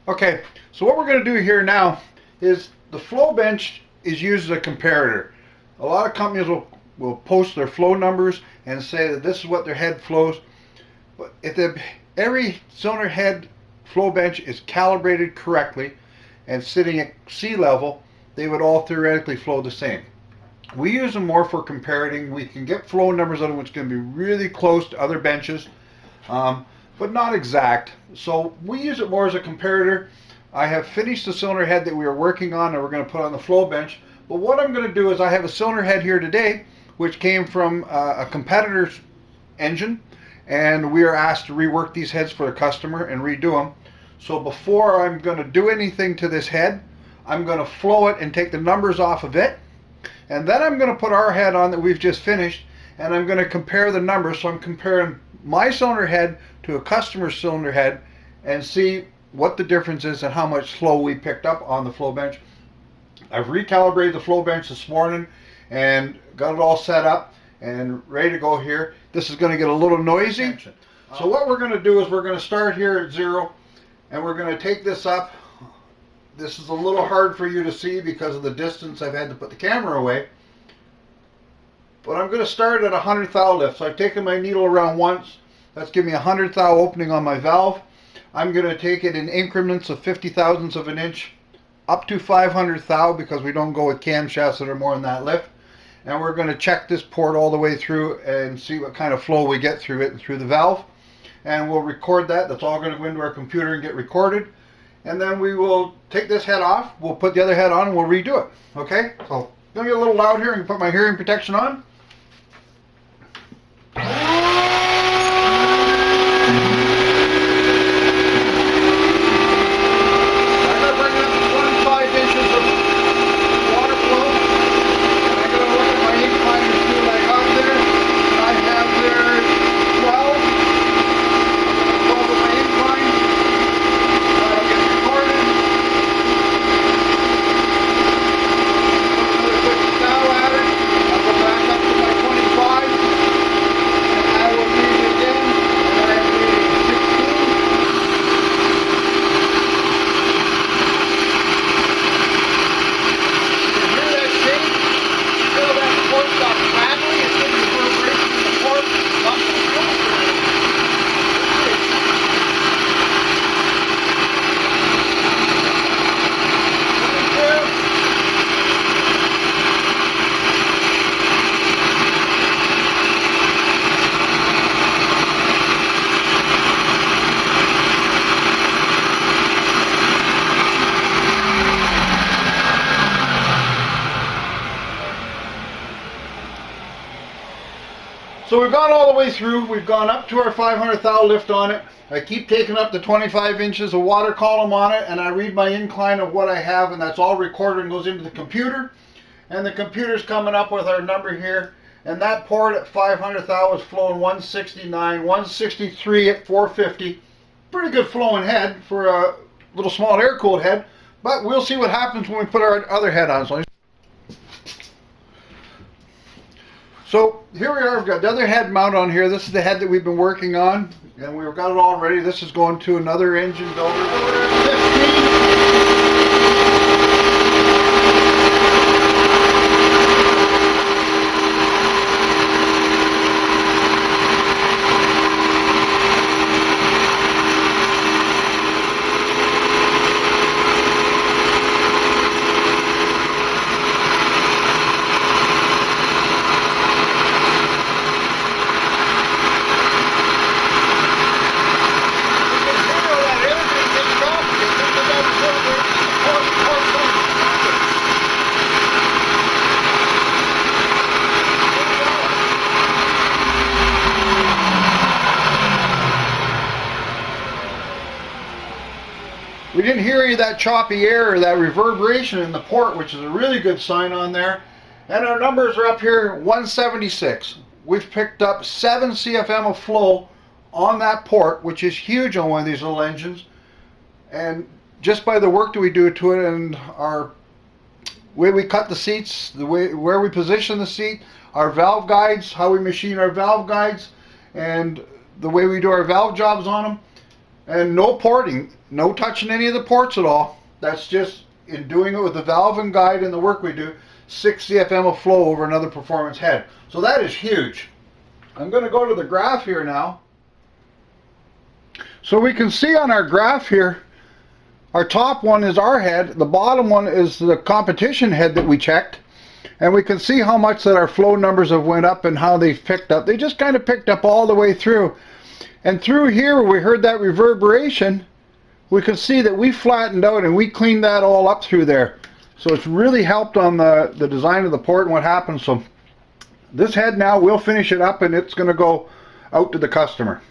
Okay, so what we're going to do here now is the flow bench is used as a comparator. A lot of companies will post their flow numbers and say that this is what their head flows. But if every cylinder head flow bench is calibrated correctly and sitting at sea level, they would all theoretically flow the same. We use them more for comparing. We can get flow numbers out of them which can be really close to other benches, but not exact. So we use it more as a comparator. I have finished the cylinder head that we were working on and we're going to put on the flow bench. But what I'm going to do is I have a cylinder head here today which came from a competitor's engine, and we are asked to rework these heads for the customer and redo them. So before I'm going to do anything to this head, I'm going to flow it and take the numbers off of it, and then I'm going to put our head on that we've just finished, and I'm going to compare the numbers. So I'm comparing my cylinder head to a customer's cylinder head and see what the difference is and how much flow we picked up on the flow bench. I've recalibrated the flow bench this morning and got it all set up and ready to go here. This is going to get a little noisy. So what we're going to do is we're going to start here at 0 and we're going to take this up. This is a little hard for you to see because of the distance. I've had to put the camera away. But I'm going to start at 100 thou lift. So I've taken my needle around once. That's giving me 100 thou opening on my valve. I'm going to take it in increments of 50 thousandths of an inch up to 500 thou because we don't go with camshafts that are more than that lift. And we're going to check this port all the way through and see what kind of flow we get through it and through the valve. And we'll record that. That's all going to go into our computer and get recorded. And then we will take this head off. We'll put the other head on and we'll redo it. Okay? So I'm going to get a little loud here and put my hearing protection on. So we've gone all the way through. We've gone up to our 500 thou lift on it. I keep taking up the 25 inches of water column on it, and I read my incline of what I have, and that's all recorded and goes into the computer. And the computer's coming up with our number here. And that port at 500 thou is flowing 169, 163 at 450. Pretty good flowing head for a little small air-cooled head. But we'll see what happens when we put our other head on. So here we are, we've got the other head mount on here. This is the head that we've been working on, and we've got it all ready. This is going to another engine builder. 15. We didn't hear any of that choppy air or that reverberation in the port, which is a really good sign on there. And our numbers are up here, 176. We've picked up 7 CFM of flow on that port, which is huge on one of these little engines. And just by the work that we do to it and our way we cut the seats, the way where we position the seat, our valve guides, how we machine our valve guides, and the way we do our valve jobs on them, And no porting, no touching any of the ports at all. That's just in doing it with the valve and guide and the work we do, 6 CFM of flow over another performance head. So that is huge. I'm going to go to the graph here now. So we can see on our graph here, our top one is our head, the bottom one is the competition head that we checked, and we can see how much that our flow numbers have went up and how they've picked up. They just kind of picked up all the way through. And through here, where we heard that reverberation, we can see that we flattened out and we cleaned that all up through there. So it's really helped on the design of the port and what happens. So this head now, we'll finish it up and it's going to go out to the customer.